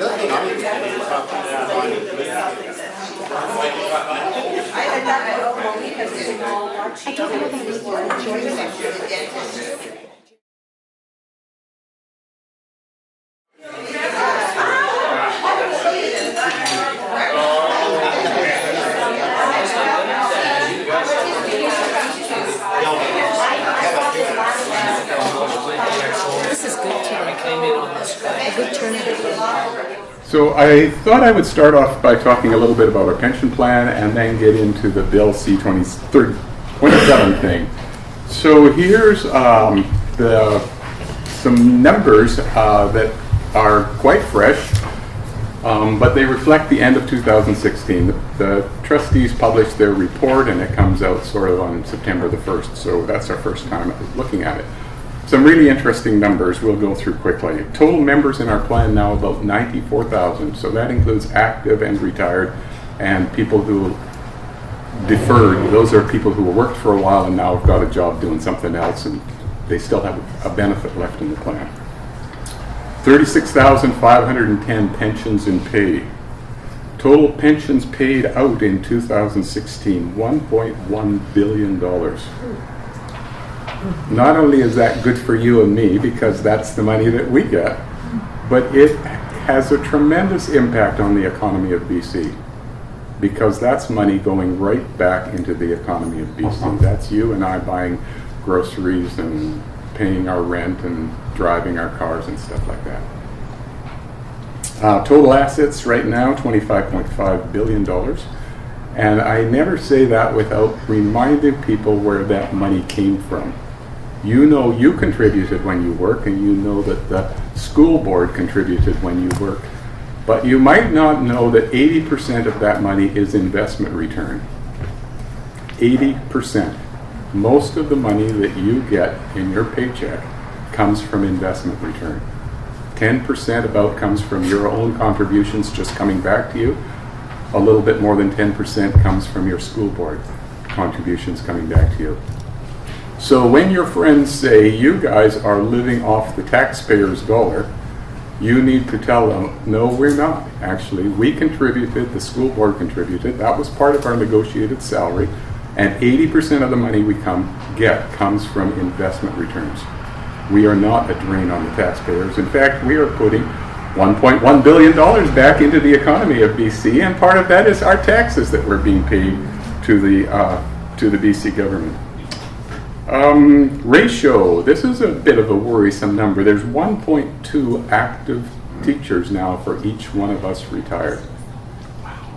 This is good too. A good turnout. So I thought I would start off by talking a little bit about our pension plan and then get into the Bill C-27 thing. So here's some numbers that are quite fresh, but they reflect the end of 2016. The trustees published their report and it comes out sort of on September the 1st, so that's our first time looking at it. Some really interesting numbers we'll go through quickly. Total members in our plan now about 94,000, so that includes active and retired and people who deferred. Those are people who worked for a while and now have got a job doing something else and they still have a benefit left in the plan. 36,510 pensions in pay. Total pensions paid out in 2016, $1.1 billion. Not only is that good for you and me, because that's the money that we get, but it has a tremendous impact on the economy of BC, because that's money going right back into the economy of BC. That's you and I buying groceries and paying our rent and driving our cars and stuff like that. Total assets right now, $25.5 billion. And I never say that without reminding people where that money came from. You know you contributed when you work, and you know that the school board contributed when you work. But you might not know that 80% of that money is investment return. 80%. Most of the money that you get in your paycheck comes from investment return. 10% about comes from your own contributions just coming back to you. A little bit more than 10% comes from your school board contributions coming back to you. So when your friends say you guys are living off the taxpayer's dollar, you need to tell them, no, we're not. Actually, we contributed, the school board contributed, that was part of our negotiated salary, and 80% of the money we get comes from investment returns. We are not a drain on the taxpayers. In fact, we are putting $1.1 billion back into the economy of BC, and part of that is our taxes that we're being paid to the BC government. Ratio, this is a bit of a worrisome number. There's 1.2 active teachers now for each one of us retired.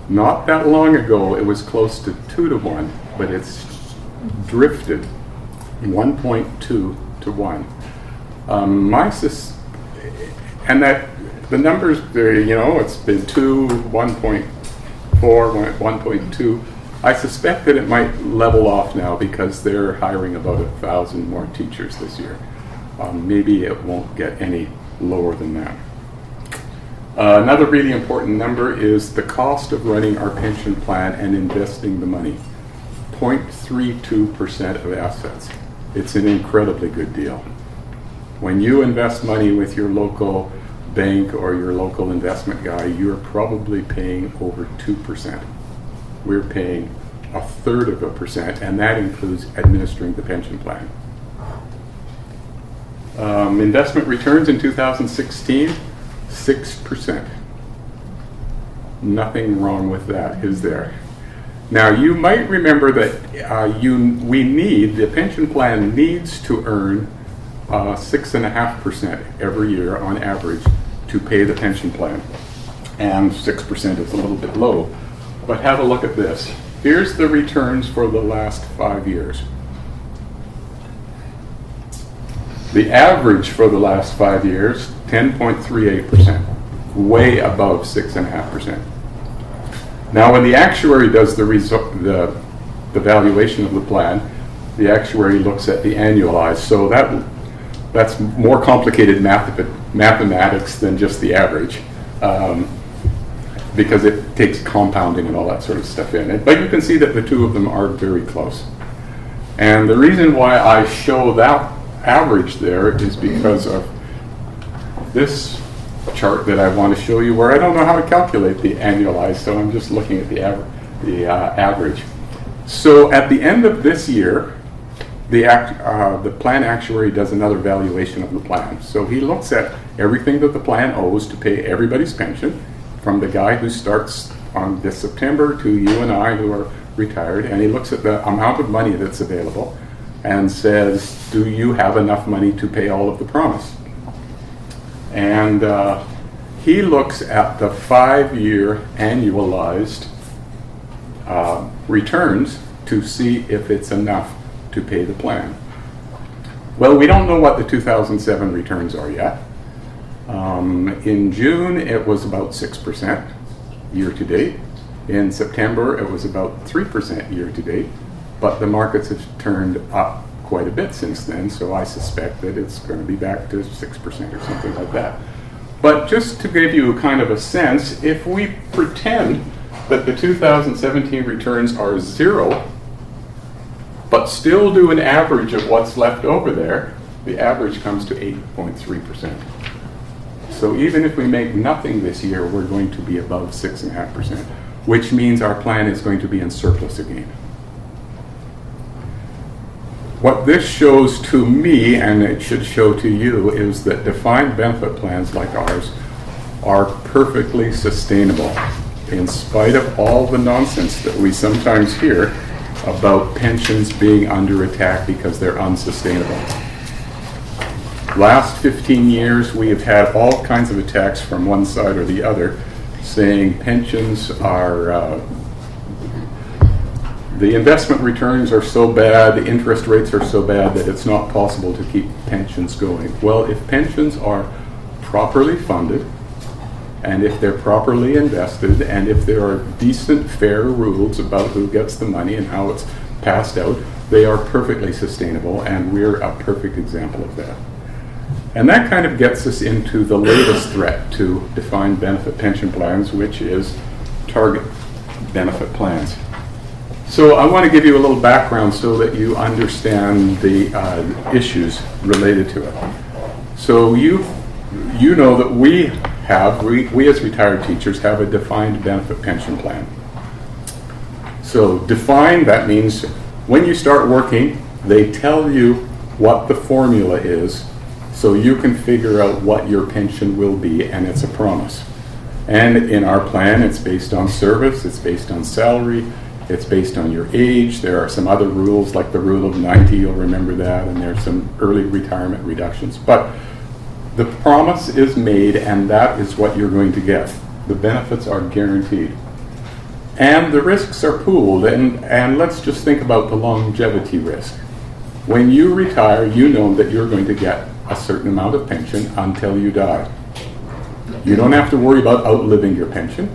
Not that long ago, it was close to 2 to 1, but it's drifted 1.2 to 1. And that the numbers, it's been 2, 1.4, 1.2. I suspect that it might level off now because they're hiring about 1,000 more teachers this year. Maybe it won't get any lower than that. Another really important number is the cost of running our pension plan and investing the money. 0.32% of assets. It's an incredibly good deal. When you invest money with your local bank or your local investment guy, you're probably paying over 2%. We're paying 1/3%, and that includes administering the pension plan. Investment returns in 2016, 6%. Nothing wrong with that, is there? Now, you might remember that the pension plan needs to earn 6.5% every year on average to pay the pension plan. And 6% is a little bit low. But have a look at this. Here's the returns for the last 5 years. The average for the last 5 years, 10.38%, way above 6.5%. Now, when the actuary does the valuation of the plan, the actuary looks at the annualized. So that's more complicated mathematics than just the average. Because it takes compounding and all that sort of stuff in it. But you can see that the two of them are very close. And the reason why I show that average there is because of this chart that I want to show you where I don't know how to calculate the annualized, so I'm just looking at the average. So at the end of this year, the plan actuary does another valuation of the plan. So he looks at everything that the plan owes to pay everybody's pension, from the guy who starts on this September to you and I who are retired, and he looks at the amount of money that's available and says, do you have enough money to pay all of the promise? And he looks at the 5-year annualized returns to see if it's enough to pay the plan. Well, we don't know what the 2007 returns are yet. In June, it was about 6% year to date. In September, it was about 3% year to date. But the markets have turned up quite a bit since then, so I suspect that it's going to be back to 6% or something like that. But just to give you kind of a sense, if we pretend that the 2017 returns are 0, but still do an average of what's left over there, the average comes to 8.3%. So even if we make nothing this year, we're going to be above 6.5%, which means our plan is going to be in surplus again. What this shows to me, and it should show to you, is that defined benefit plans like ours are perfectly sustainable, in spite of all the nonsense that we sometimes hear about pensions being under attack because they're unsustainable. Last 15 years, we have had all kinds of attacks from one side or the other, saying pensions are, the investment returns are so bad, the interest rates are so bad that it's not possible to keep pensions going. Well, if pensions are properly funded, and if they're properly invested, and if there are decent, fair rules about who gets the money and how it's passed out, they are perfectly sustainable, and we're a perfect example of that. And that kind of gets us into the latest threat to defined benefit pension plans, which is target benefit plans. So I want to give you a little background so that you understand the issues related to it. So you know that we as retired teachers have a defined benefit pension plan. So defined, that means when you start working, they tell you what the formula is so you can figure out what your pension will be, and it's a promise. And in our plan, it's based on service, it's based on salary, it's based on your age. There are some other rules, like the rule of 90, you'll remember that, and there's some early retirement reductions. But the promise is made, and that is what you're going to get. The benefits are guaranteed. And the risks are pooled, and let's just think about the longevity risk. When you retire, you know that you're going to get a certain amount of pension until you die. You don't have to worry about outliving your pension.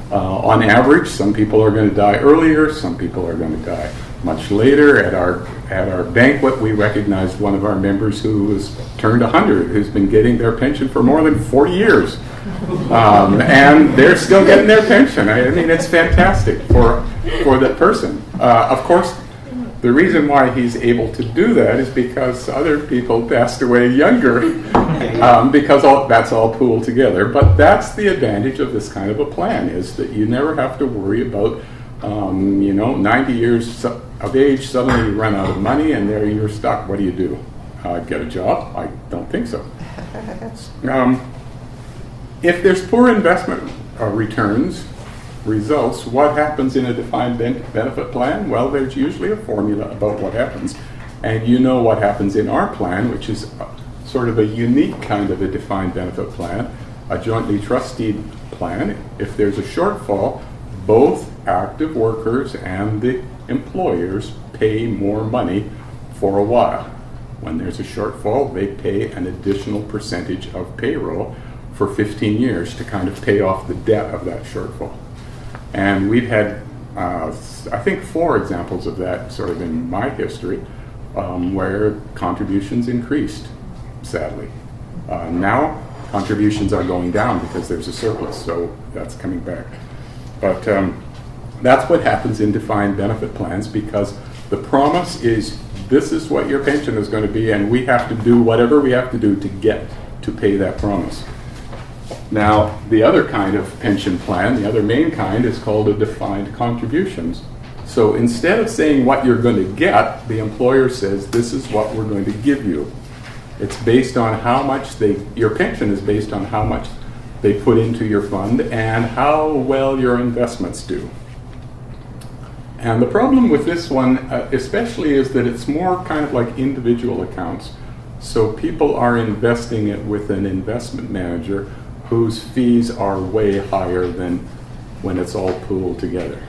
On average, some people are going to die earlier, some people are going to die much later. At our banquet, we recognized one of our members who was turned 100, who's been getting their pension for more than 40 years. And they're still getting their pension. I mean, it's fantastic for that person. Of course, the reason why he's able to do that is because other people passed away younger, because that's all pooled together. But that's the advantage of this kind of a plan, is that you never have to worry about, 90 years of age, suddenly you run out of money, and there you're stuck. What do you do? Get a job? I don't think so. If there's poor investment results, what happens in a defined benefit plan? Well, there's usually a formula about what happens. And you know what happens in our plan, which is sort of a unique kind of a defined benefit plan, a jointly trusteed plan. If there's a shortfall, both active workers and the employers pay more money for a while. When there's a shortfall, they pay an additional percentage of payroll for 15 years to kind of pay off the debt of that shortfall. And we've had, I think, 4 examples of that sort of in my history, where contributions increased, sadly. Now, contributions are going down because there's a surplus, so that's coming back. But that's what happens in defined benefit plans, because the promise is this is what your pension is going to be, and we have to do whatever we have to do to get to pay that promise. Now, the other kind of pension plan, the other main kind, is called a defined contributions. So instead of saying what you're going to get, the employer says, this is what we're going to give you. It's based on how much your pension is based on how much they put into your fund and how well your investments do. And the problem with this one, especially, is that it's more kind of like individual accounts. So people are investing it with an investment manager whose fees are way higher than when it's all pooled together.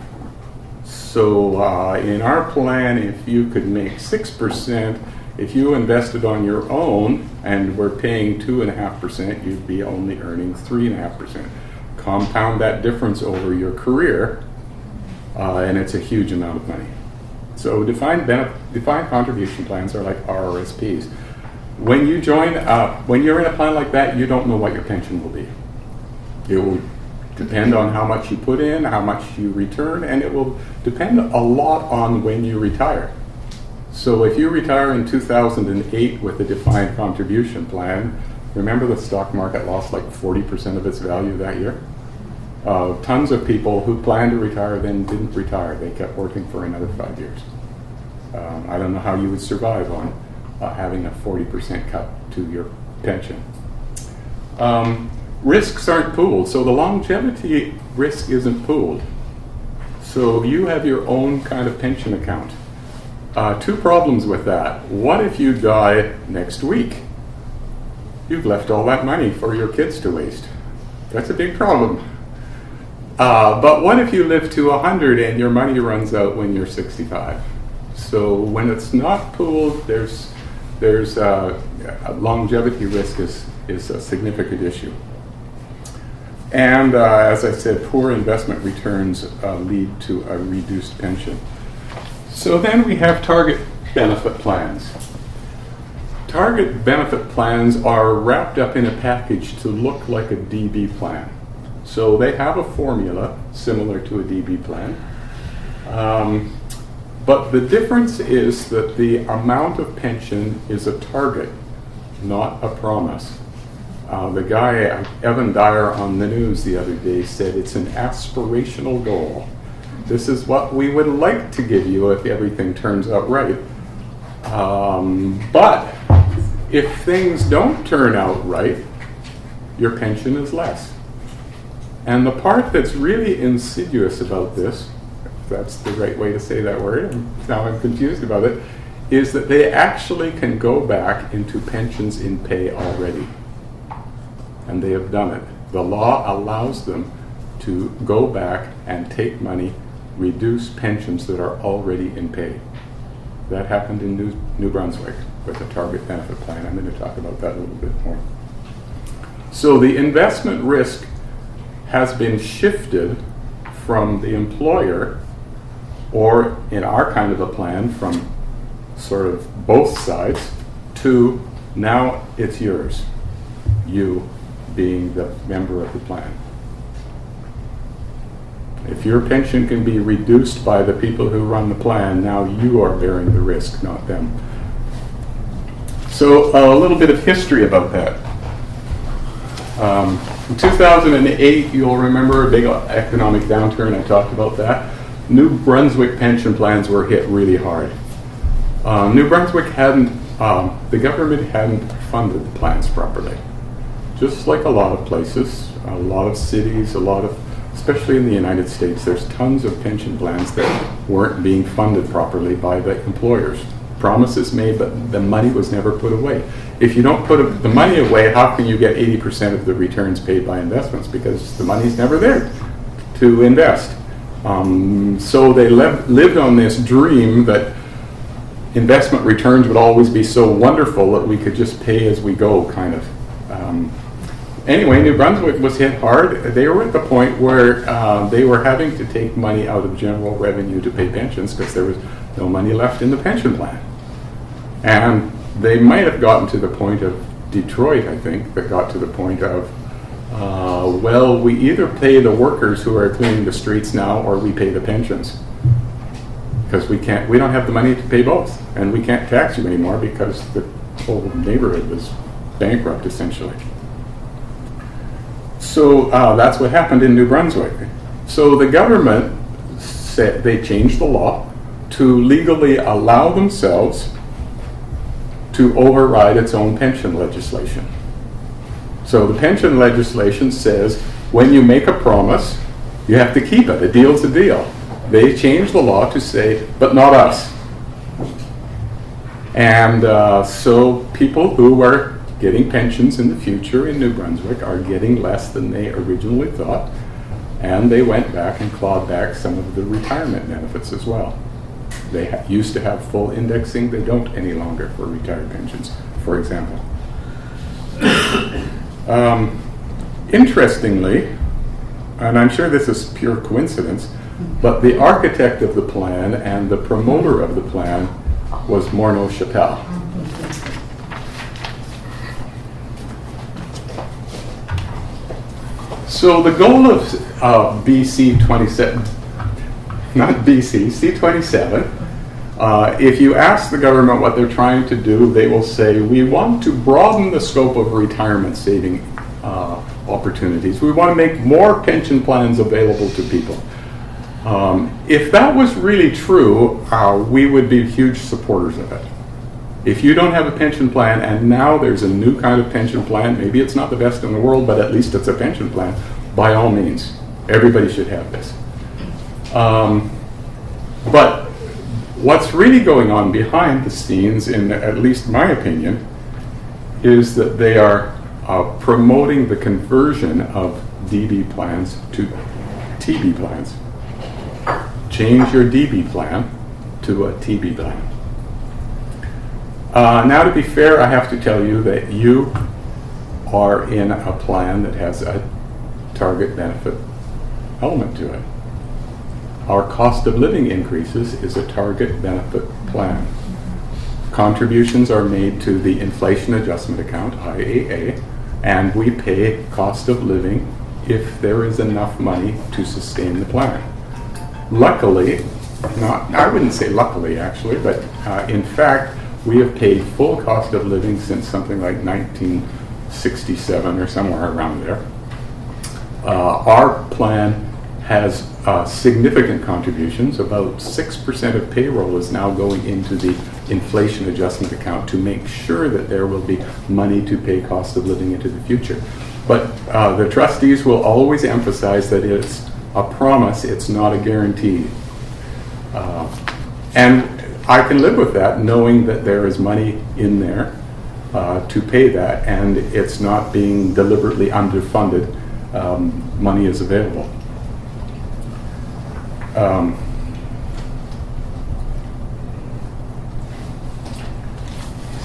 So in our plan, if you could make 6%, if you invested on your own and were paying 2.5%, you'd be only earning 3.5%. Compound that difference over your career, and it's a huge amount of money. So defined contribution plans are like RRSPs. When you when you're in a plan like that, you don't know what your pension will be. It will depend on how much you put in, how much you return, and it will depend a lot on when you retire. So if you retire in 2008 with a defined contribution plan, remember the stock market lost like 40% of its value that year? Tons of people who planned to retire then didn't retire. They kept working for another 5 years. I don't know how you would survive on having a 40% cut to your pension. Risks aren't pooled, so the longevity risk isn't pooled. So you have your own kind of pension account. Two problems with that. What if you die next week? You've left all that money for your kids to waste. That's a big problem. But what if you live to 100 and your money runs out when you're 65? So when it's not pooled, there's longevity risk is a significant issue. And as I said, poor investment returns lead to a reduced pension. So then we have target benefit plans. Target benefit plans are wrapped up in a package to look like a DB plan. So they have a formula similar to a DB plan. But the difference is that the amount of pension is a target, not a promise. The guy, Evan Dyer, on the news the other day said it's an aspirational goal. This is what we would like to give you if everything turns out right. But if things don't turn out right, your pension is less. And the part that's really insidious about this, if that's the right way to say that word, and now I'm confused about it, is that they actually can go back into pensions in pay already. And they have done it. The law allows them to go back and take money, reduce pensions that are already in pay. That happened in New Brunswick with a target benefit plan. I'm going to talk about that a little bit more. So the investment risk has been shifted from the employer, or in our kind of a plan, from sort of both sides, to now it's yours, you being the member of the plan. If your pension can be reduced by the people who run the plan, now you are bearing the risk, not them. So a little bit of history about that. In 2008, you'll remember a big economic downturn. I talked about that. New Brunswick pension plans were hit really hard. New Brunswick the government hadn't funded the plans properly. Just like a lot of places, a lot of cities, especially in the United States, there's tons of pension plans that weren't being funded properly by the employers. Promises made, but the money was never put away. If you don't put the money away, how can you get 80% of the returns paid by investments? Because the money's never there to invest. So they lived on this dream that investment returns would always be so wonderful that we could just pay as we go, kind of. Anyway, New Brunswick was hit hard. They were at the point where they were having to take money out of general revenue to pay pensions because there was no money left in the pension plan. And they might have gotten to the point of Detroit, I think, that got to the point of, well, we either pay the workers who are cleaning the streets now or we pay the pensions. Because we don't have the money to pay both. And we can't tax you anymore because the whole neighborhood was bankrupt, essentially. So that's what happened in New Brunswick. So the government said they changed the law to legally allow themselves to override its own pension legislation. So the pension legislation says when you make a promise, you have to keep it. A deal's a deal. They changed the law to say, but not us. And so people who are getting pensions in the future in New Brunswick are getting less than they originally thought. And they went back and clawed back some of the retirement benefits as well. They used to have full indexing. They don't any longer for retired pensions, for example. Interestingly, and I'm sure this is pure coincidence, but the architect of the plan and the promoter of the plan was Morneau Chappelle. So the goal of BC 27, not BC, C27, if you ask the government what they're trying to do, they will say, we want to broaden the scope of retirement saving opportunities. We want to make more pension plans available to people. If that was really true, we would be huge supporters of it. If you don't have a pension plan and now there's a new kind of pension plan, maybe it's not the best in the world, but at least it's a pension plan, by all means, everybody should have this. But what's really going on behind the scenes, in at least my opinion, is that they are promoting the conversion of DB plans to TB plans. Change your DB plan to a TB plan. Now, to be fair, I have to tell you that you are in a plan that has a target benefit element to it. Our cost of living increases is a target benefit plan. Contributions are made to the inflation adjustment account, IAA, and we pay cost of living if there is enough money to sustain the plan. Luckily, I wouldn't say luckily actually, but in fact, we have paid full cost of living since something like 1967 or somewhere around there. Our plan has significant contributions. About 6% of payroll is now going into the inflation adjustment account to make sure that there will be money to pay cost of living into the future. But the trustees will always emphasize that it's a promise, it's not a guarantee. And I can live with that, knowing that there is money in there to pay that, and it's not being deliberately underfunded. Money is available.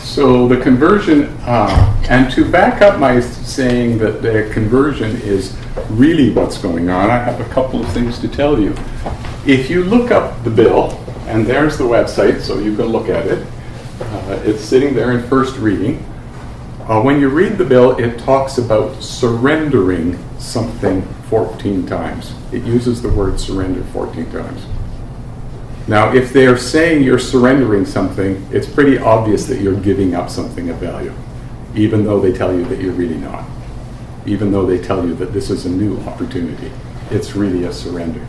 So the conversion, and to back up my saying that the conversion is really what's going on, I have a couple of things to tell you. If you look up the bill, and there's the website, so you can look at it. It's sitting there in first reading. When you read the bill, it talks about surrendering something 14 times. It uses the word surrender 14 times. Now, if they're saying you're surrendering something, it's pretty obvious that you're giving up something of value, even though they tell you that you're really not. Even though they tell you that this is a new opportunity, it's really a surrender.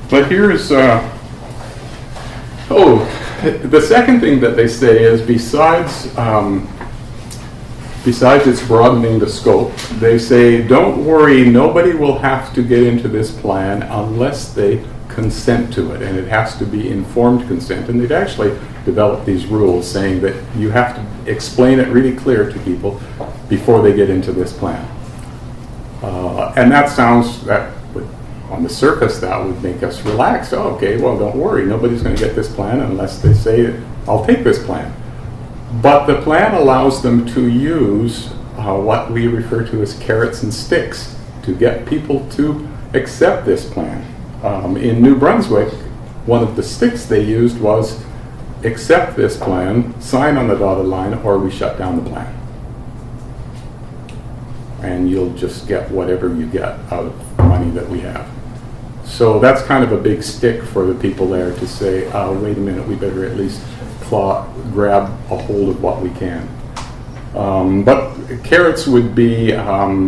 But here's, the second thing that they say is besides it's broadening the scope, they say, don't worry, nobody will have to get into this plan unless they consent to it, and it has to be informed consent. And they've actually developed these rules saying that you have to explain it really clear to people before they get into this plan. And that sounds, on the surface, that would make us relax. Oh, okay, well, don't worry, nobody's going to get this plan unless they say, I'll take this plan. But the plan allows them to use what we refer to as carrots and sticks to get people to accept this plan. In New Brunswick, one of the sticks they used was accept this plan, sign on the dotted line, or we shut down the plan. And you'll just get whatever you get out of the money that we have. So that's kind of a big stick for the people there to say, wait a minute, we better at least grab a hold of what we can. But carrots would be our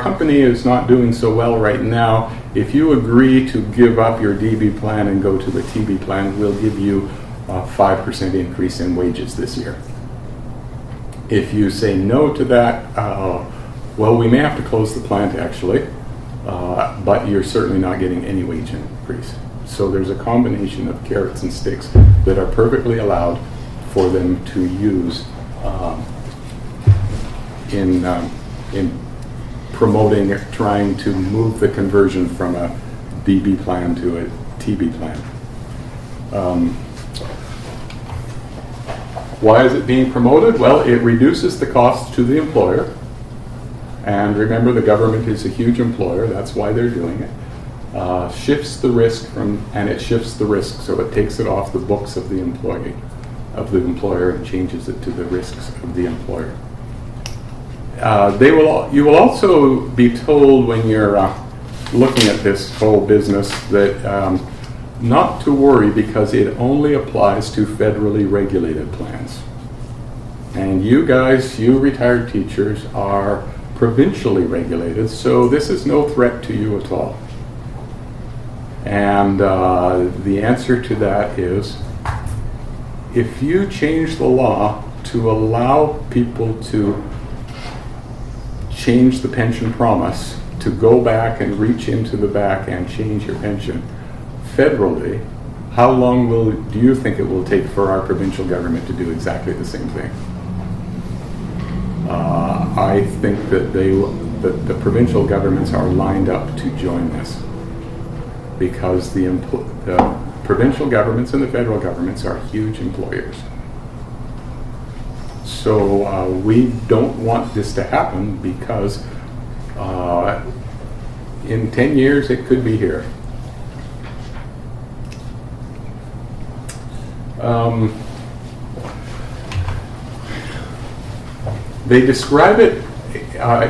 company is not doing so well right now. If you agree to give up your DB plan and go to the TB plan, we'll give you a 5% increase in wages this year. If you say no to that, well, we may have to close the plant actually, but you're certainly not getting any wage increase. So there's a combination of carrots and sticks that are perfectly allowed for them to use in promoting, trying to move the conversion from a DB plan to a TB plan. Why is it being promoted? Well, it reduces the cost to the employer. And remember, the government is a huge employer. That's why they're doing it. Shifts the risk and it shifts the risk, so it takes it off the books of the employer, and changes it to the risks of the employer. You will also be told when you're looking at this whole business that not to worry, because it only applies to federally regulated plans. And you guys, you retired teachers, are provincially regulated, so this is no threat to you at all. And the answer to that is, if you change the law to allow people to change the pension promise, to go back and reach into the back and change your pension federally, how long do you think it will take for our provincial government to do exactly the same thing? I think that the provincial governments are lined up to join this, because the provincial governments and the federal governments are huge employers. So we don't want this to happen, because in 10 years it could be here. They describe it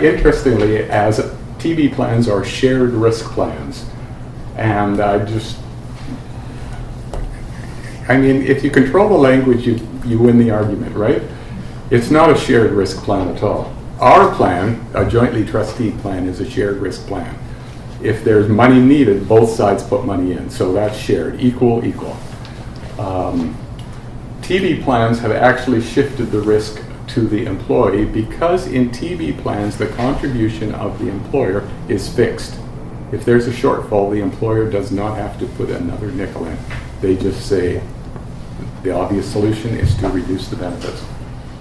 interestingly as TB plans are shared risk plans. And I mean, if you control the language, you win the argument, right? It's not a shared risk plan at all. Our plan, a jointly trustee plan, is a shared risk plan. If there's money needed, both sides put money in, so that's shared, equal. TB plans have actually shifted the risk to the employee, because in TB plans, the contribution of the employer is fixed. If there's a shortfall, the employer does not have to put another nickel in. They just say the obvious solution is to reduce the benefits.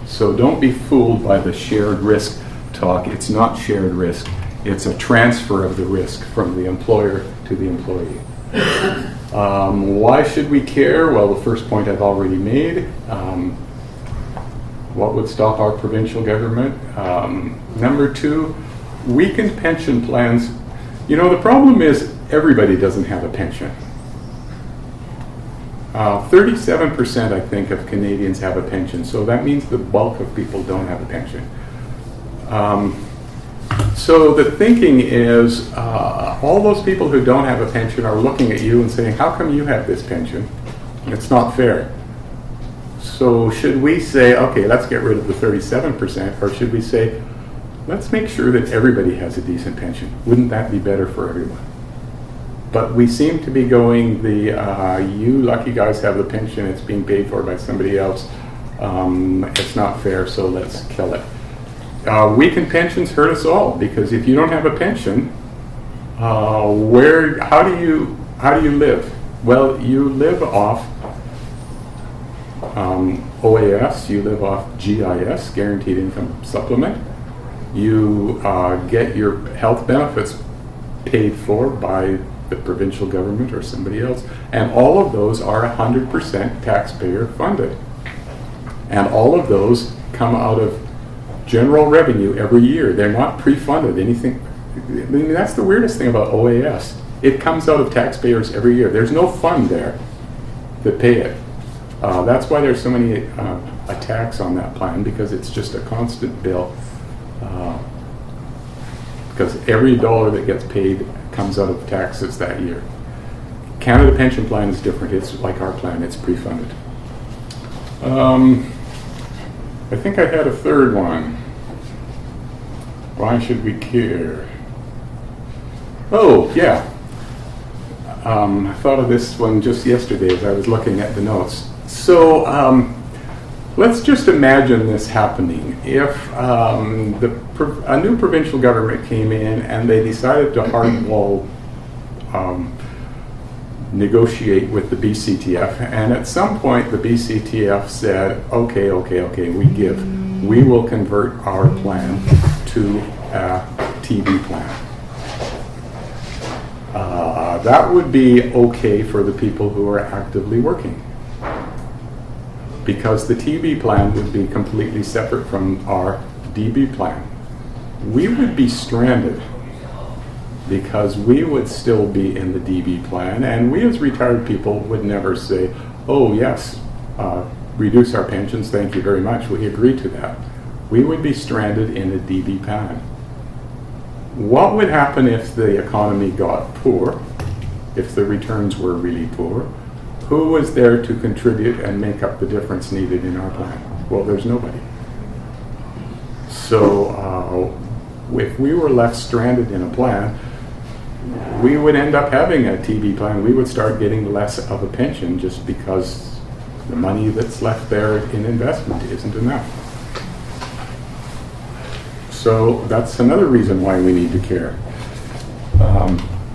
So don't be fooled by the shared risk talk. It's not shared risk. It's a transfer of the risk from the employer to the employee. Why should we care? Well, the first point I've already made. What would stop our provincial government? Number two, weakened pension plans. You know, the problem is everybody doesn't have a pension. 37%, I think, of Canadians have a pension, so that means the bulk of people don't have a pension. So the thinking is, all those people who don't have a pension are looking at you and saying, how come you have this pension? It's not fair. So should we say, okay, let's get rid of the 37%, or should we say, let's make sure that everybody has a decent pension? Wouldn't that be better for everyone? But we seem to be going you lucky guys have the pension, it's being paid for by somebody else. It's not fair, so let's kill it. Weakened pensions hurt us all, because if you don't have a pension, how do you live? Well, you live off OAS, you live off GIS, Guaranteed Income Supplement. You get your health benefits paid for by the provincial government or somebody else, and all of those are 100% taxpayer funded. And all of those come out of general revenue every year. They're not pre-funded anything. I mean, that's the weirdest thing about OAS. It comes out of taxpayers every year. There's no fund there that pay it. That's why there's so many attacks on that plan, because it's just a constant bill. Because every dollar that gets paid comes out of taxes that year. Canada Pension Plan is different. It's like our plan. It's pre-funded. I think I had a third one. Why should we care? Oh, yeah. I thought of this one just yesterday as I was looking at the notes. So let's just imagine this happening. If a new provincial government came in and they decided to hardball negotiate with the BCTF, and at some point the BCTF said, okay, we will convert our plan to a TB plan. That would be okay for the people who are actively working, because the TB plan would be completely separate from our DB plan. We would be stranded because we would still be in the DB plan, and we as retired people would never say, oh yes, reduce our pensions, thank you very much, we agree to that. We would be stranded in a DB plan. What would happen if the economy got poor, if the returns were really poor? Who was there to contribute and make up the difference needed in our plan? Well, there's nobody. So if we were left stranded in a plan, we would end up having a TB plan. We would start getting less of a pension just because the money that's left there in investment isn't enough. So that's another reason why we need to care.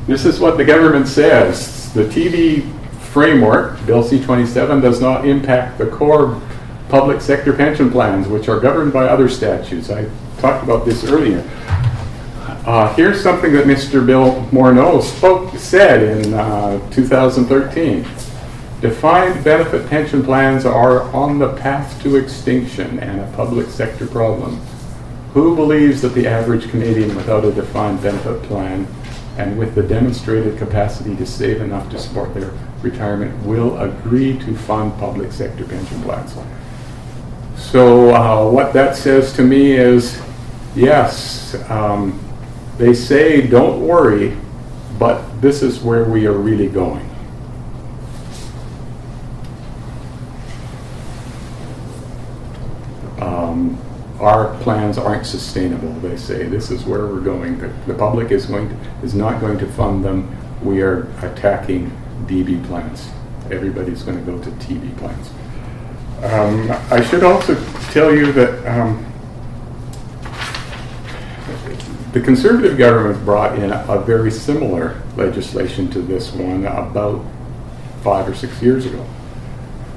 This is what the government says. The TB framework, Bill C-27, does not impact the core public sector pension plans, which are governed by other statutes. I talked about this earlier. Here's something that Mr. Bill Morneau said in 2013. Defined benefit pension plans are on the path to extinction and a public sector problem. Who believes that the average Canadian without a defined benefit plan and with the demonstrated capacity to save enough to support their retirement will agree to fund public sector pension plans? So what that says to me is, yes, they say don't worry, but this is where we are really going. Our plans aren't sustainable, they say. This is where we're going. The public is not going to fund them. We are attacking DB plans. Everybody's going to go to TB plans. I should also tell you that the Conservative government brought in a very similar legislation to this one about 5 or 6 years ago.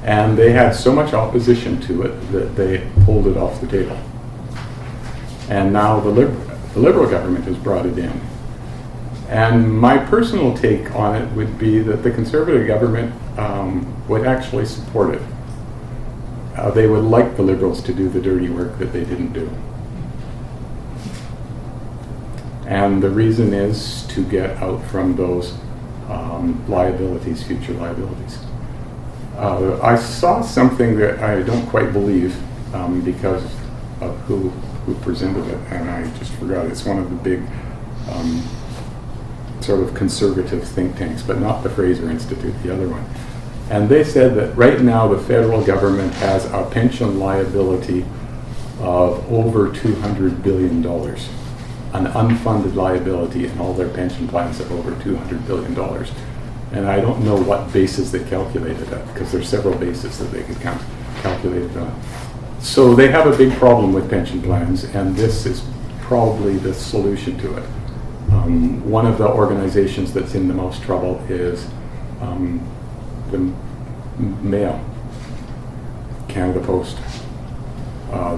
And they had so much opposition to it that they pulled it off the table. And now the Liberal government has brought it in. And my personal take on it would be that the Conservative government would actually support it. They would like the Liberals to do the dirty work that they didn't do. And the reason is to get out from those liabilities, future liabilities. I saw something that I don't quite believe because of who presented it, and I just forgot. It's one of the big sort of conservative think tanks, but not the Fraser Institute, the other one. And they said that right now the federal government has a pension liability of over $200 billion, an unfunded liability in all their pension plans of over $200 billion. And I don't know what basis they calculated that, because there's several bases that they could calculate it on. So they have a big problem with pension plans, and this is probably the solution to it. One of the organizations that's in the most trouble is the Mail, Canada Post.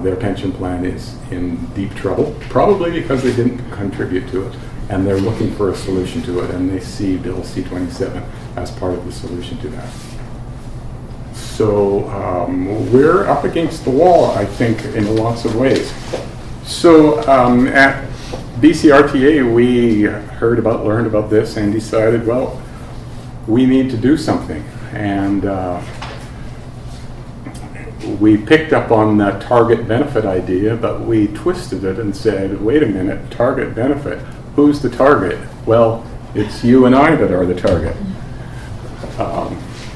Their pension plan is in deep trouble, probably because they didn't contribute to it, and they're looking for a solution to it, and they see Bill C-27 as part of the solution to that. So we're up against the wall, I think, in lots of ways. So at BCRTA, we learned about this and decided, well, we need to do something. And we picked up on that target benefit idea, but we twisted it and said, wait a minute, target benefit, who's the target? Well, it's you and I that are the target.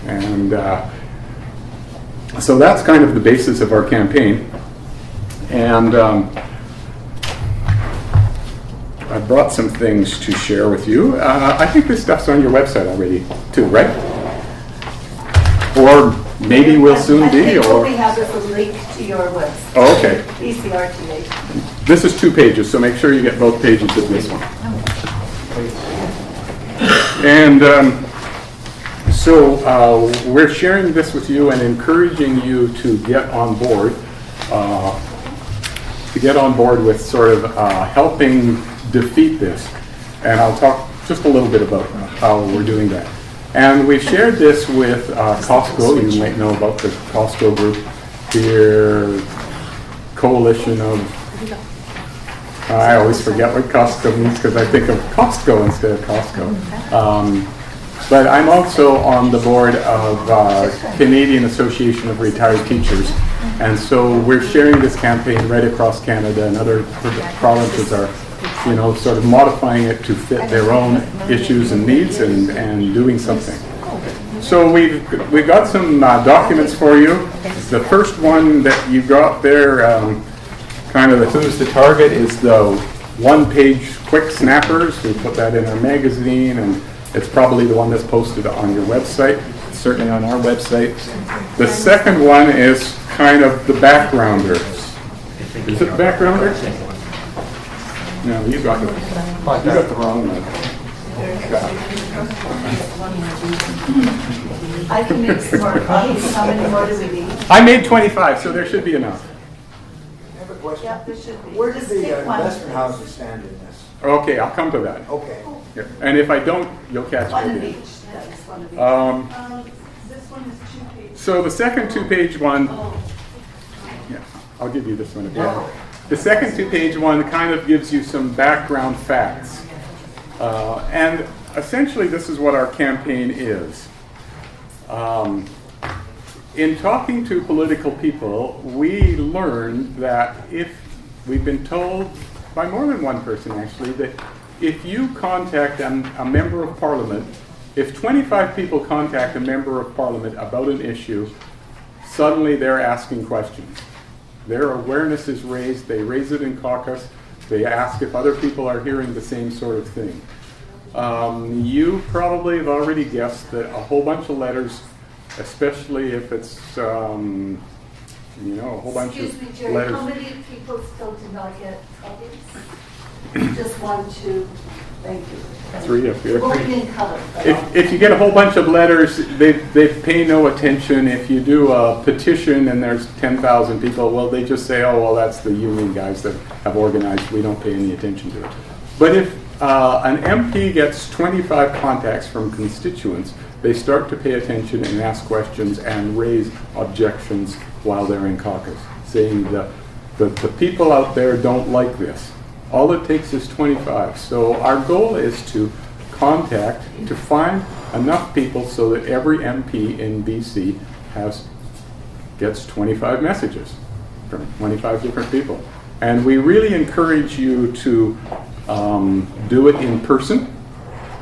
And so that's kind of the basis of our campaign. And I brought some things to share with you. I think this stuff's on your website already too, right? Or maybe will soon be. Or we have a link to your website. Oh, okay. ECRTA. This is 2 pages, so make sure you get both pages of this one. And so we're sharing this with you and encouraging you to get on board. With sort of helping defeat this. And I'll talk just a little bit about how we're doing that. And we've shared this with Costco. You might know about the Costco group here, coalition of, I always forget what Costco means because I think of Costco instead of Costco. But I'm also on the board of Canadian Association of Retired Teachers. And so we're sharing this campaign right across Canada, and other provinces are, sort of modifying it to fit their own issues and needs and doing something. So we've got some documents for you. The first one that you got there, kind of the who's the target, is the one-page quick snappers. We put that in our magazine, and it's probably the one that's posted on your website. It's certainly on our website. The second one is kind of the backgrounder. Is it the backgrounder? No, you got the wrong one. I can make some more copies. How many more do we need? I made 25, so there should be enough. I have a question. Yeah, there should be. Where does the Pick one. investment houses stand in this? Okay, I'll come to that. Okay. Yeah. And if I don't, you'll catch One me of again. each. That is one of each. This one is 2 pages. So the second 2-page one, yeah, I'll give you this one again. The second 2-page one kind of gives you some background facts. And essentially this is what our campaign is. In talking to political people, we learned that we've been told by more than one person actually, that if you contact a member of parliament, if 25 people contact a member of parliament about an issue, suddenly they're asking questions. Their awareness is raised, they raise it in caucus, they ask if other people are hearing the same sort of thing. You probably have already guessed that a whole bunch of letters, especially if it's, a whole bunch Excuse me, of Jerry, letters. how many people still did not get copies? Just 1, 2, thank you. 3 up here. Voting in color. If you get a whole bunch of letters, they pay no attention. If you do a petition and there's 10,000 people, well, they just say, oh, well, that's the union guys that have organized. We don't pay any attention to it. But if an MP gets 25 contacts from constituents, they start to pay attention and ask questions and raise objections while they're in caucus, saying that the people out there don't like this. All it takes is 25. So our goal is to find enough people so that every MP in BC gets 25 messages from 25 different people. And we really encourage you to do it in person.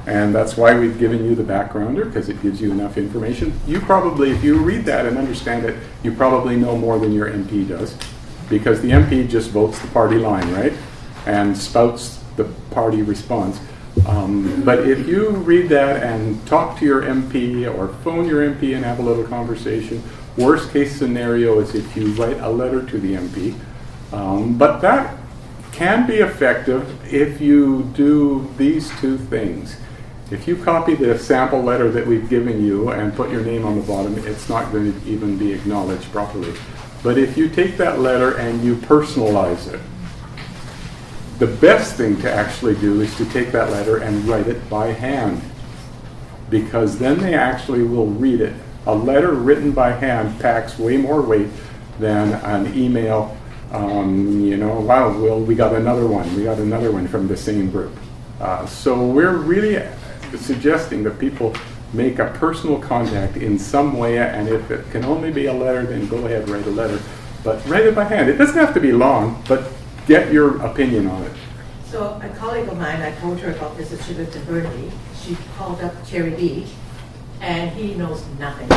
And that's why we've given you the backgrounder, because it gives you enough information. You probably, if you read that and understand it, you probably know more than your MP does, because the MP just votes the party line, right? And spouts the party response. But if you read that and talk to your MP or phone your MP and have a little conversation, worst case scenario is if you write a letter to the MP. But that can be effective if you do these 2 things. If you copy the sample letter that we've given you and put your name on the bottom, it's not going to even be acknowledged properly. But if you take that letter and you personalize it, the best thing to actually do is to take that letter and write it by hand, because then they actually will read it. A letter written by hand packs way more weight than an email. Wow, well, we got another one from the same group. So we're really suggesting that people make a personal contact in some way, and if it can only be a letter, then go ahead, write a letter. But write it by hand. It doesn't have to be long, but get your opinion on it. So a colleague of mine, I told her about this, that she lived in Burnaby. She called up Terry B. and he knows nothing.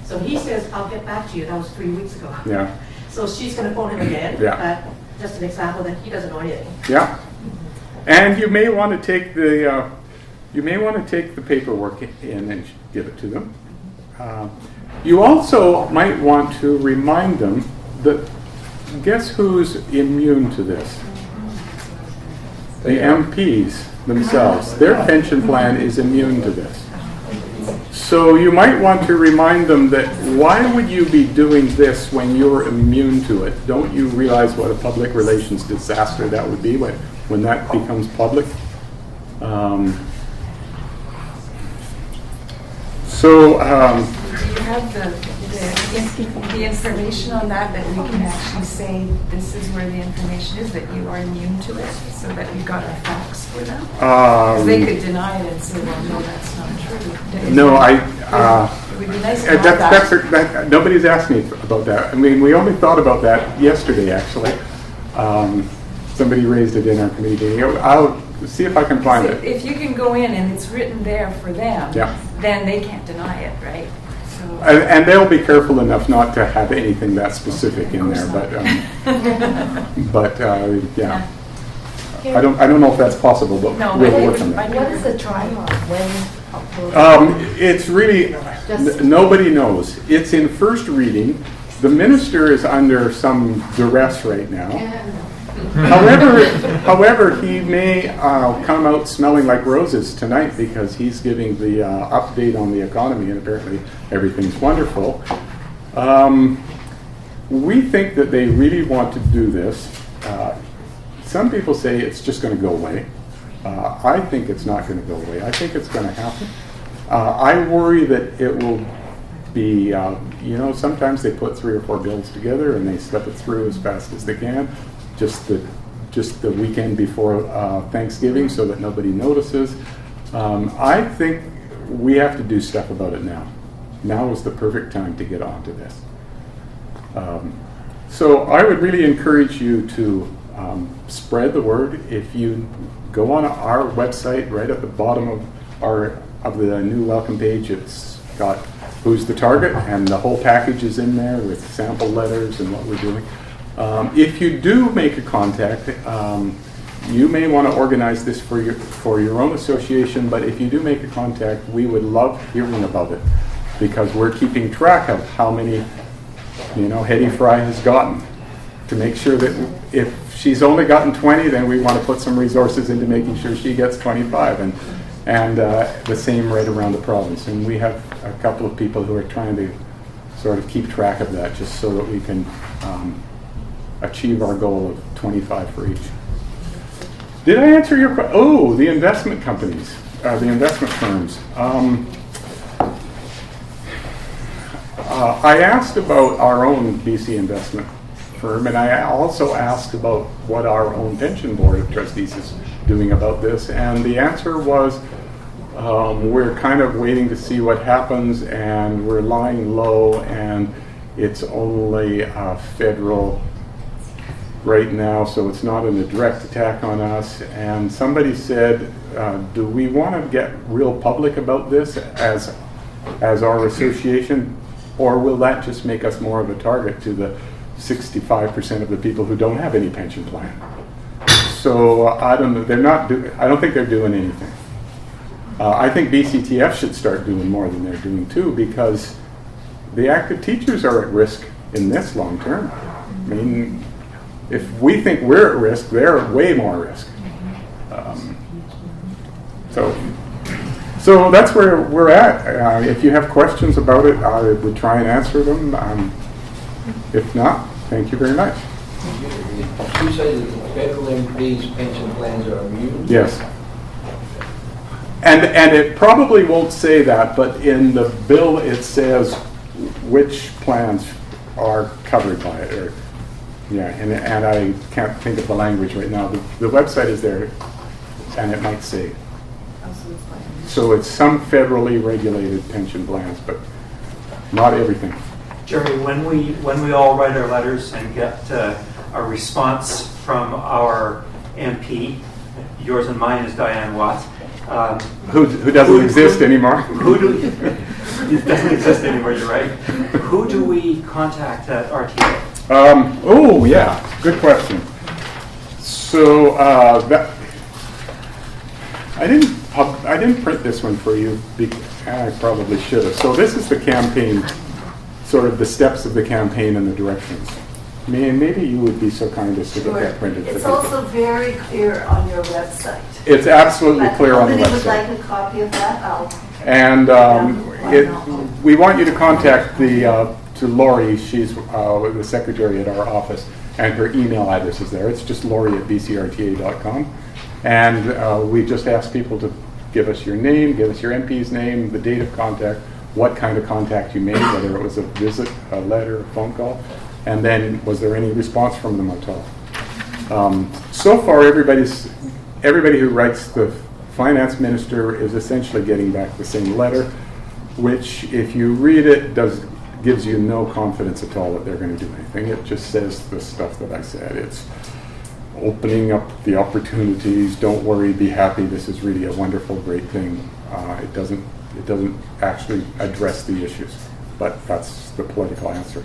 So he says, I'll get back to you. That was 3 weeks ago. Yeah. So she's going to phone him again. Yeah. Just an example that he doesn't know anything. Yeah. And you may want to take the paperwork in and give it to them. You also might want to remind them that guess who's immune to this? The MPs themselves. Their pension plan is immune to this. So you might want to remind them that why would you be doing this when you're immune to it? Don't you realize what a public relations disaster that would be when that becomes public? Do you have the information on that we can actually say this is where the information is, that you are immune to it, so that we've got our facts for them? Because they could deny it and say, well, no, that's not true. No, it would be nice to have that. Nobody's asked me about that. I mean, we only thought about that yesterday, actually. Somebody raised it in our committee meeting. I'll see if I can find it. If you can go in and it's written there for them, then they can't deny it, right? So and they'll be careful enough not to have anything that specific in there, but yeah. I don't know if that's possible, but we'll work on that. What is the trial? When? It's really nobody knows. It's in first reading. The minister is under some duress right now. However, he may come out smelling like roses tonight because he's giving the update on the economy, and apparently everything's wonderful. We think that they really want to do this. Some people say it's just going to go away. I think it's not going to go away. I think it's going to happen. I worry that it will be, sometimes they put 3 or 4 bills together and they step it through as fast as they can. Just the weekend before Thanksgiving so that nobody notices. I think we have to do stuff about it now. Now is the perfect time to get onto this. So I would really encourage you to spread the word. If you go on our website, right at the bottom of the new welcome page, it's got who's the target, and the whole package is in there with sample letters and what we're doing. If you do make a contact, you may want to organize this for your own association, but if you do make a contact, we would love hearing about it because we're keeping track of how many, Hetty Fry has gotten to make sure that if she's only gotten 20, then we want to put some resources into making sure she gets 25 and the same right around the province. And we have a couple of people who are trying to sort of keep track of that just so that we can achieve our goal of 25 for each. Did I answer your question? Oh, the investment companies, the investment firms. I asked about our own BC investment firm, and I also asked about what our own pension board of trustees is doing about this, and the answer was we're kind of waiting to see what happens, and we're lying low, and it's only federal right now, so it's not a direct attack on us. And somebody said, do we want to get real public about this as our association, or will that just make us more of a target to the 65% of the people who don't have any pension plan? So I don't know. I don't think they're doing anything. I think BCTF should start doing more than they're doing too, because the active teachers are at risk in this long term. I mean, if we think we're at risk, they're at way more risk. So that's where we're at. If you have questions about it, I would try and answer them. If not, thank you very much. You say that the federal MPs' pension plans are immune? Yes. And it probably won't say that, but in the bill it says which plans are covered by it. And I can't think of the language right now. The website is there, and it might say. So it's some federally regulated pension plans, but not everything. Jeremy, when we all write our letters and get a response from our MP, yours and mine is Diane Watts. Who doesn't exist anymore. It doesn't exist anymore, you're right. Who do we contact at RTA? Oh, yeah, good question. So I didn't print this one for you. I probably should have. So this is the campaign, sort of the steps of the campaign and the directions. Maybe you would be so kind as to get that printed. It's also very clear on your website. It's absolutely clear on the Somebody would website. like a copy of that? And we want you to contact to Lori. She's the secretary at our office, and her email address is there. It's just lori@bcrta.com. And we just ask people to give us your name, give us your MP's name, the date of contact, what kind of contact you made, whether it was a visit, a letter, a phone call, and then was there any response from them at all. So far, everybody who writes the finance minister is essentially getting back the same letter, which, if you read it, gives you no confidence at all that they're going to do anything. It just says the stuff that I said. It's opening up the opportunities. Don't worry, be happy. This is really a wonderful, great thing. It doesn't actually address the issues, but that's the political answer.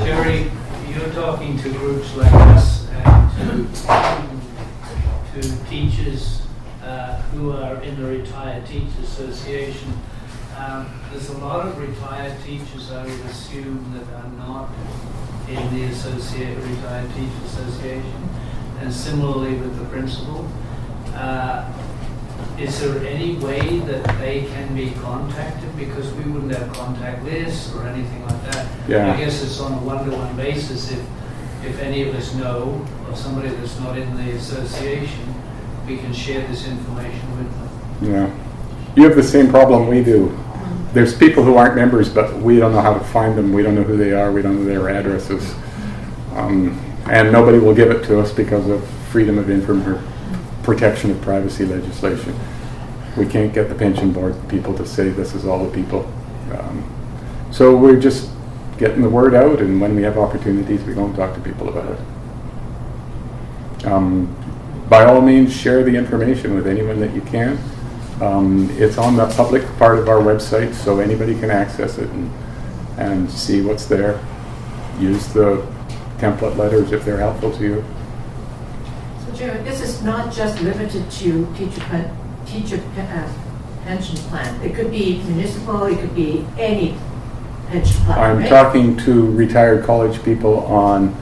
Jerry, you're talking to groups like us and to teachers who are in the Retired Teachers Association. There's a lot of retired teachers, I would assume, that are not in the Retired Teachers Association, and similarly with the principal. Is there any way that they can be contacted? Because we wouldn't have contact lists or anything like that. Yeah. I guess it's on a one-to-one basis. If any of us know of somebody that's not in the association, we can share this information with them. Yeah. You have the same problem we do. There's people who aren't members, but we don't know how to find them. We don't know who they are. We don't know their addresses. And nobody will give it to us because of freedom of information, protection of privacy legislation. We can't get the pension board people to say this is all the people. So we're just getting the word out, and when we have opportunities, we go and talk to people about it. By all means, share the information with anyone that you can. It's on the public part of our website, so anybody can access it and see what's there. Use the template letters if they're helpful to you. So, Jerry, this is not just limited to teacher pension plan. It could be municipal, it could be any pension plan, I'm right? talking to retired college people on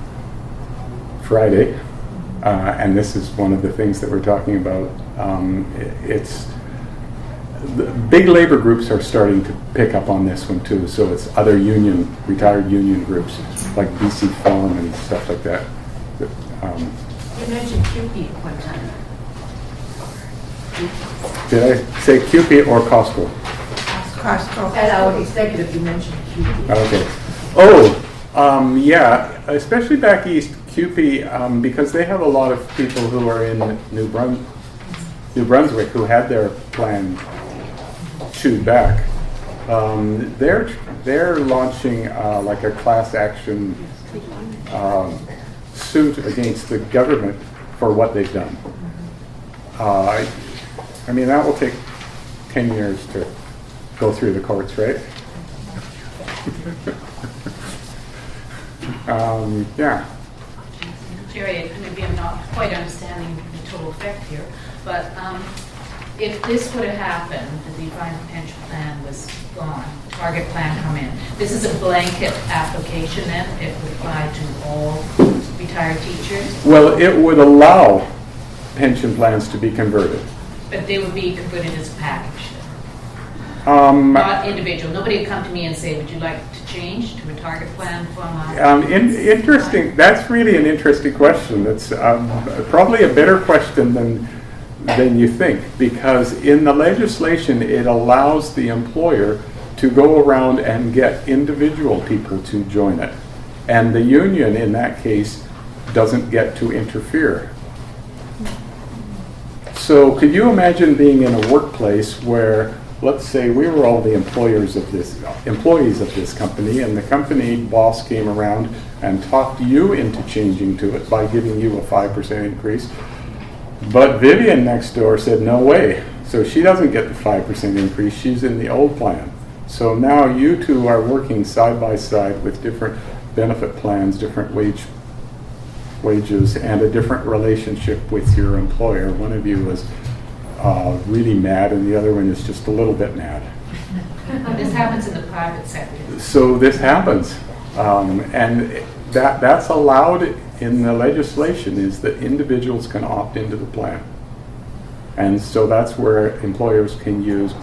Friday, and this is one of the things that we're talking about. The big labor groups are starting to pick up on this one too, so it's other retired union groups like BC Farm and stuff like that. You mentioned QP one time. Did I say QP or Costco? Costco. At our executive, you mentioned QP. Okay. Yeah, especially back east, QP, because they have a lot of people who are in New Brunswick who had their plan chewed back. They're launching like a class action suit against the government for what they've done. I mean, that will take 10 years to go through the courts, right? Yeah. Jerry, maybe I'm not quite understanding the total effect here, but if this would have happened, the defined pension plan was gone, target plan come in, this is a blanket application then? It would apply to all retired teachers? Well, it would allow pension plans to be converted. But they would be converted as a package then? Not individual. Nobody would come to me and say, would you like to change to a target plan from a... Interesting. That's really an interesting question. That's probably a better question than you think, because in the legislation it allows the employer to go around and get individual people to join it. And the union in that case doesn't get to interfere. So could you imagine being in a workplace where let's say we were all the employees of this company, and the company boss came around and talked you into changing to it by giving you a 5% increase. But Vivian next door said, no way. So she doesn't get the 5% increase. She's in the old plan. So now you two are working side by side with different benefit plans, different wages, and a different relationship with your employer. One of you is really mad, and the other one is just a little bit mad. This happens in the private sector. So this happens, and that's allowed in the legislation, is that individuals can opt into the plan. And so that's where employers can use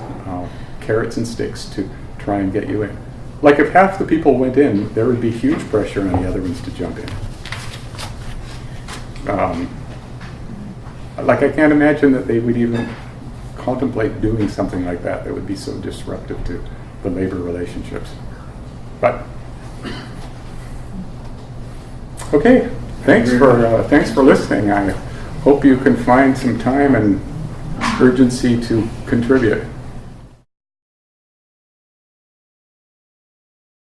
carrots and sticks to try and get you in. Like if half the people went in, there would be huge pressure on the other ones to jump in. Like I can't imagine that they would even contemplate doing something like that that would be so disruptive to the labor relationships. But okay, thanks for listening. I hope you can find some time and urgency to contribute.